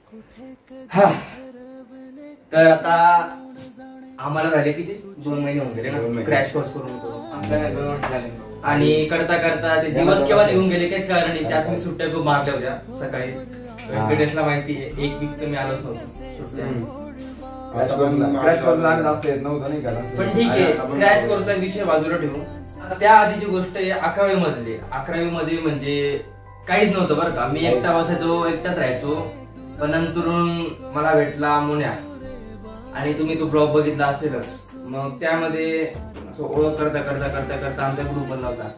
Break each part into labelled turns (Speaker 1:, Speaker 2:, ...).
Speaker 1: हा तर आता आम्हाला झाले किती 2 महिने होऊन गेले ना क्रॅश कोर्स करून आमच्या 2 वर्ष झाले आणि करता करता ते दिवस केव्हा निघून गेले काहीच कारण नाही. त्यात मी सुट्ट्या खूप मारल्या होत्या सकाळी. व्यंकटेशला माहिती आहे 1 वीक तर मी आलोच नव्हतो सुट्ट्या.
Speaker 2: क्रॅश करून आम्ही जास्त येत नव्हतं नाही का.
Speaker 1: पण ठीक आहे क्रॅश कोर्सचा विषय बाजूला ठेवू. त्या आधीची गोष्ट आहे 11वी मधली. 11वी मध्ये म्हणजे काहीच नव्हतं बरं का. मी एकटा बसायचो एकटाच राहायचो. पण नंतरून मला भेटला मुन्या आणि तुम्ही तो ब्लॉग बघितला असेलच. मग त्यामध्ये ओळख करता करता करता करता आमचा ग्रुप बनला होता.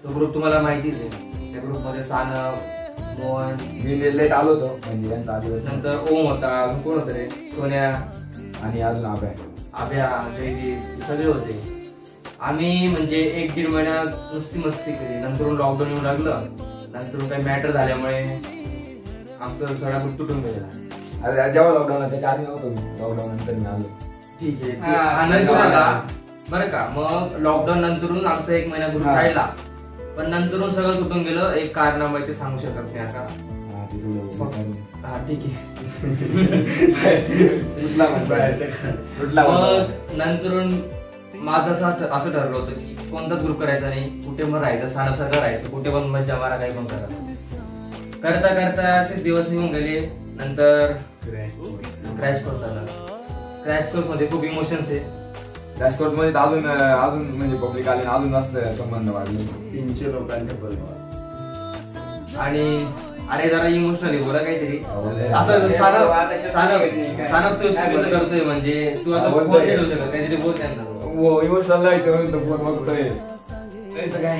Speaker 1: तो ग्रुप तुम्हाला माहितीच आहे. त्या ग्रुप मध्ये सानव, मोहन,
Speaker 2: मी लेट आलो होतो म्हणजे यांचा आदिवासी.
Speaker 1: नंतर ओम होता, अजून कोण होतं रे, सोन्या
Speaker 2: आणि अजून
Speaker 1: आभ्या, जयदीप सगळे होते. आम्ही म्हणजे 1-1.5 महिन्यात नुसती मस्ती केली. नंतर लॉकडाऊन येऊन लागलं. नंतर काही मॅटर झाल्यामुळे आमचं सगळा ग्रुप तुटून गेला.
Speaker 2: अरे जेव्हा लॉकडाऊन त्याच्या आधी नव्हतो मी. लॉकडाऊन नंतर मी आलो.
Speaker 1: ठीक आहे आनंद झाला बरं का. मग लॉकडाऊन नंतरून आमचा 1 महिना ग्रुप राहिला. पण नंतरून सगळं सुटून गेलं. एक कारणामुळे ते सांगू शकत नाही आता. हा ठीक आहे. मग नंतरून माझं असं ठरलं होतं की कोणताच ग्रुप करायचा नाही. कुठे पण राहायचं सारखं राहायचं. कुठे पण मज्जा मारा काही पण करा. करता करता असेच दिवस निघून गेले. नंतर क्रॅश कोर्स झाला. क्रॅश कोर्स मध्ये खूप इमोशन्स आहे.
Speaker 2: क्रॅश कोर्स मध्ये अजून म्हणजे पब्लिक आले अजून जास्त संबंध वाढले.
Speaker 3: 300 लोकांच्या बरोबर.
Speaker 1: आणि अरे जरा इमोशनली बोला काहीतरी असं. सानव तू चुकीचं करतोय म्हणजे तू असं फोन नाही ठेवू शकत. काहीतरी बोल त्यांना.
Speaker 2: हो इमोशनल नाही तर फोन बघतोय काय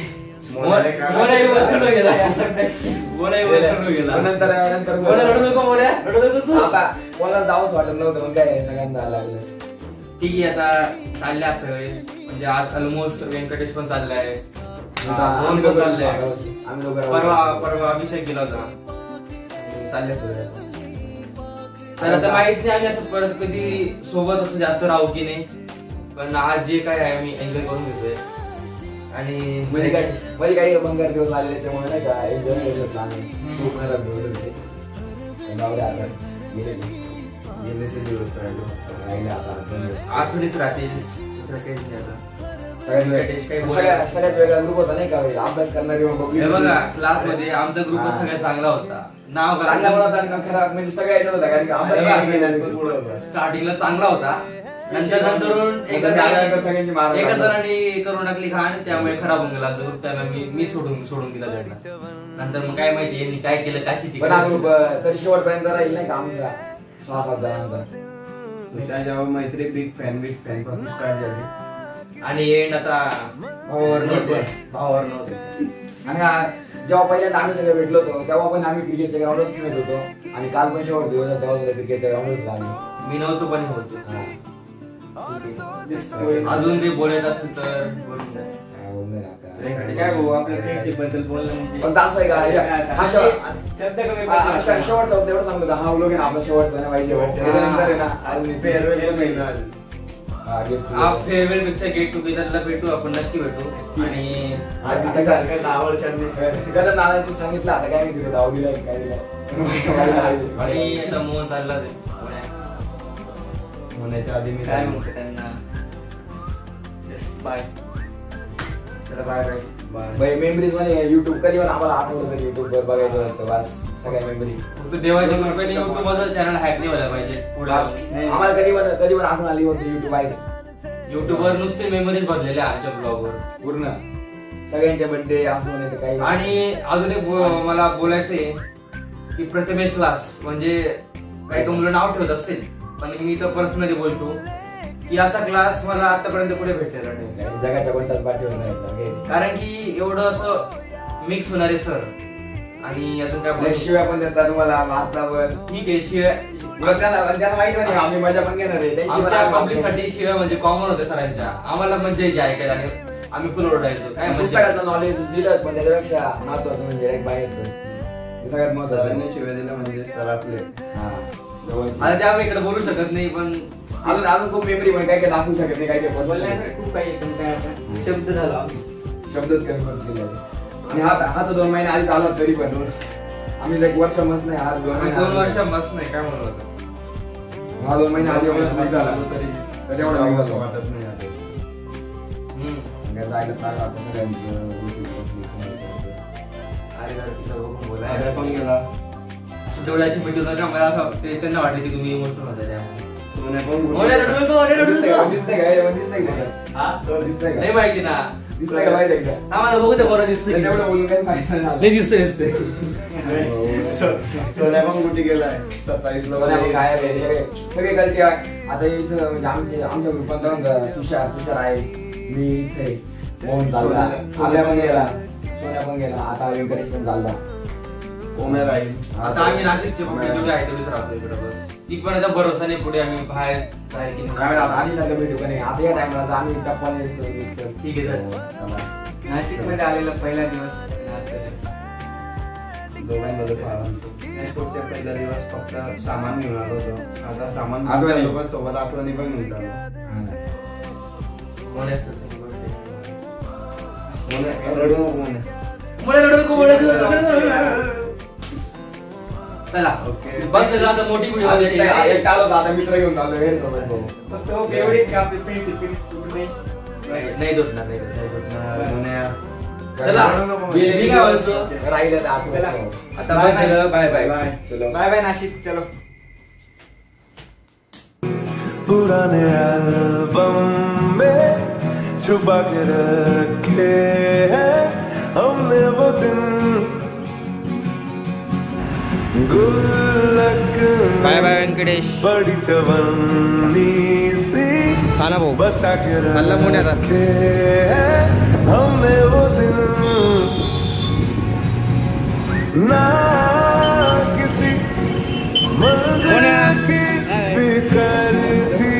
Speaker 2: कोणाला जाऊच वाटत नव्हतं. मग काय सगळ्यांना लागलं.
Speaker 1: ठीक आहे आता चाललंय असं म्हणजे आज ऑलमोस्ट व्यंकटेश पण चाललाय. परवा अभिषेक गेला होता. चाललंय तर आता माहित नाही आम्ही असं परत कधी सोबत असं जास्त राहू की नाही. पण आज जे काय आहे मी एन्जॉय करून घेतोय. आणि
Speaker 2: मध्ये काही बंगार दिवस आलेले त्यामुळे नाही का एन्जॉय केलं आम्ही. खूप खराब दिवस होते.
Speaker 3: गेले ते दिवस राहिले आता
Speaker 1: आठवणीत राहतील. दुसरं काहीच नाही आता.
Speaker 2: सगळ्यात वेगळा ग्रुप होता नाही का अभ्यास करणारी.
Speaker 1: बघा क्लास मध्ये आमचा ग्रुप सगळ्यात चांगला होता. नाव
Speaker 2: खराब म्हणजे सगळ्या येत होता कारण
Speaker 1: स्टार्टिंगला चांगला होता. नंतर एका जणांनी करून टाकली घाण त्यामुळे खराब होऊन गेला ग्रुप. त्याला मी सोडून दिला त्याला. नंतर मग काय माहिती यांनी काय केलं काय शिकली.
Speaker 2: ग्रुप तरी शेवटपर्यंत राहील नाही का आमचा 6-7 जणांचा.
Speaker 3: जेव्हा मैत्री बिग फॅन पासून स्टार्ट झाली
Speaker 1: आणि एंड आता भावावर नव्हते.
Speaker 2: आणि जेव्हा पहिल्यांदा आम्ही सगळे भेटलो होतो तेव्हा पण आम्ही क्रिकेटच्या ग्राउंडच खेळत होतो. आणि काल पण शेवट दिवस तेव्हा क्रिकेटच्या ग्राउंडच आम्ही.
Speaker 1: मी नव्हतो पण होतो. अजून काही बोलायचं असेल तर
Speaker 3: काय भाऊ आपल्या क्रिकेट बद्दल बोलणं
Speaker 2: पण असं आहे का शेवटचा तेवढं सांगतो का हा लोक आपला शेवटचा पाहिजे.
Speaker 1: फेअरवेल पेक्षा गेट टुगेदरला भेटू आपण. नक्की भेटू. आणि
Speaker 2: सांगितलं आता काय नाही दावलीला काय दिला.
Speaker 1: आणि आता मोहन चालला
Speaker 3: होण्याच्या आधी मी
Speaker 1: काय म्हणतो त्यांना बाय. Bye
Speaker 2: bye. मेमरीज मध्ये युट्यूब कधी पण आम्हाला आठवलं तर युट्यूब वर बघायचं होतं. बस सगळ्या मेमरी.
Speaker 1: फक्त देवाच्या कृपेने युट्यूब माझं चॅनल हॅक नाही व्हायला पाहिजे.
Speaker 2: आम्हाला कधी पण आठवण आली होती युट्यूब आहे.
Speaker 1: युट्यूबवर नुसते मेमरीज भरलेले आमच्या ब्लॉगवर
Speaker 2: पूर्ण सगळ्यांच्या बर्थडे असं काही.
Speaker 1: आणि अजून एक मला बोलायचंय की प्रथमेश क्लास म्हणजे काही मुलं नाव ठेवत असतील पण मी तर पर्सनली बोलतो की असा क्लास मला आतापर्यंत कुठे भेटलेला नाही.
Speaker 2: जगाच्या कोणत्याच पाठीवर नाही. कारण
Speaker 1: की एवढं असं मिक्स होणारे सर. आणि अजून काय
Speaker 2: शिवाय पण देतात तुम्हाला आतावर.
Speaker 1: ठीक आहे शिवाय
Speaker 2: त्यांना माहिती नाही आम्ही मजा पण घेणार आहे.
Speaker 1: आमच्या पब्लिक साठी शिवाय म्हणजे कॉमन होते सरांच्या. आम्हाला मजा यायची ऐकायला आणि आम्ही फुल ओरडायचो. काय
Speaker 2: पुस्तकाचं नॉलेज दिलं पण त्याच्यापेक्षा महत्वाचं म्हणजे बाहेरचं सगळ्यात महत्वाचं
Speaker 3: शिवाय दिलं म्हणजे सर आपले.
Speaker 1: आता ते आम्ही इकडे बोलू शकत नाही पण
Speaker 2: अजून खूप मेमरी पण काय काय दाखवू शकत नाही. काय
Speaker 1: बोलण्याकडे खूप काही शब्द झाला
Speaker 2: शब्दच कमी. आणि हा तर 2 महिने आधी आला तरी पण आम्ही लाईक वर्षामच नाही आज 2 महिने
Speaker 1: 2 वर्ष मस्त नाही काय म्हणू आता.
Speaker 2: 2 महिने आधी एवढं स्पीड झाला
Speaker 3: तरी
Speaker 2: तर एवढं नाही
Speaker 3: असं
Speaker 2: झालं.
Speaker 3: वाटत नाही आता.
Speaker 2: जायला चांगलं वाटतं सगळ्यांचं.
Speaker 1: अरे जरा तिथं बघून
Speaker 3: आद्या
Speaker 1: बोलायला.
Speaker 3: पण गेला.
Speaker 1: डोळ्याची मिठी नका मला असं वाटतं त्यांना वाटलं की तुम्ही इमोशनल होता त्यामुळे.
Speaker 3: सोन्या पण
Speaker 1: ओले रडू नको, ओले रडू नको.
Speaker 2: दिसतंय का? दिसतंय का?
Speaker 1: हा?
Speaker 2: दिसतंय
Speaker 1: नाही
Speaker 2: का?
Speaker 1: माहिती ना.
Speaker 2: दिसतंय का माहिती आहे का?
Speaker 1: हा मला बघू दे बरं दिसतंय की.
Speaker 2: एवढं बोलून काही माहिती
Speaker 1: नाही दिसतंय.
Speaker 3: सोन्या पण कुठे गेलाय 27 ला
Speaker 2: सोन्या पण गायब आहे. सगळे गलती आहे. आता इथं म्हणजे आमच्या ग्रुपात जाऊन तुषार आहे, मी इथे मोहन चालला, आल्या पण गेला, सोन्या पण गेला, आता व्यंकटेश पण चालला.
Speaker 3: ओम्या राहील.
Speaker 1: आता आम्ही नाशिकचे फक्त जेवढे आहे तेवढेच राहतो इकडे बस. ती पण आता भरोसा नाही पुढे आम्ही बाहेर बाहेर की
Speaker 2: काय आता आधी सारखं भेटू का नाही? आता या टायमाला आम्ही टप्पाने
Speaker 1: ठीक आहे चल.
Speaker 4: नाशिक मध्ये आलेला पहिला दिवस
Speaker 3: दोघांमध्ये फार एअरपोर्टच्या पहिला दिवस फक्त सामान घेऊन आलो होतो. आता सामान
Speaker 2: आठवणी.
Speaker 3: घेऊन आलो, सोबत आठवणी पण घेऊन आलो.
Speaker 1: कोणाच तसं गोष्ट
Speaker 3: ओम्या, रडू नको ओम्या.
Speaker 1: मुळे रडू नको, मुळे रडू नको. चला
Speaker 3: ओके.
Speaker 1: बस झालं आता मोठी व्हिडिओ
Speaker 2: एक आलो आता मित्र घेऊन आलो हे सोबत भाऊ.
Speaker 4: फक्त एवढीच का आपली फ्रेंडशिप
Speaker 1: नाही दुखणार नाही दुखणार.
Speaker 3: ओम्या.
Speaker 1: चला मी काय बोलतो
Speaker 2: राहिलं तर आपल्याला
Speaker 1: आता बस झालं बाय बाय
Speaker 3: बाय.
Speaker 2: चलो
Speaker 4: बाय बाय नाशिक चलो.
Speaker 5: पुराने एल्बम में छुपा के रखे हैं हमने वो दिन गुल्लक
Speaker 1: बाय बाय वेंकटेश.
Speaker 5: बड़ी चवन्नी सी
Speaker 1: खाना भाऊ
Speaker 5: बचा के
Speaker 1: खाल्ला पुण्याचा.
Speaker 5: रखे हैं हमने वो दिन ना किसी मंजिल की फिकर थी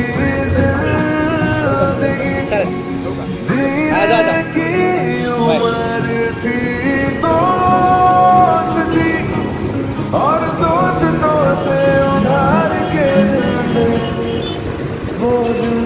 Speaker 5: जिंदगी जीने की उम्र थी दोस्ती और दोस्तों से उधार के दिन थे वो दिन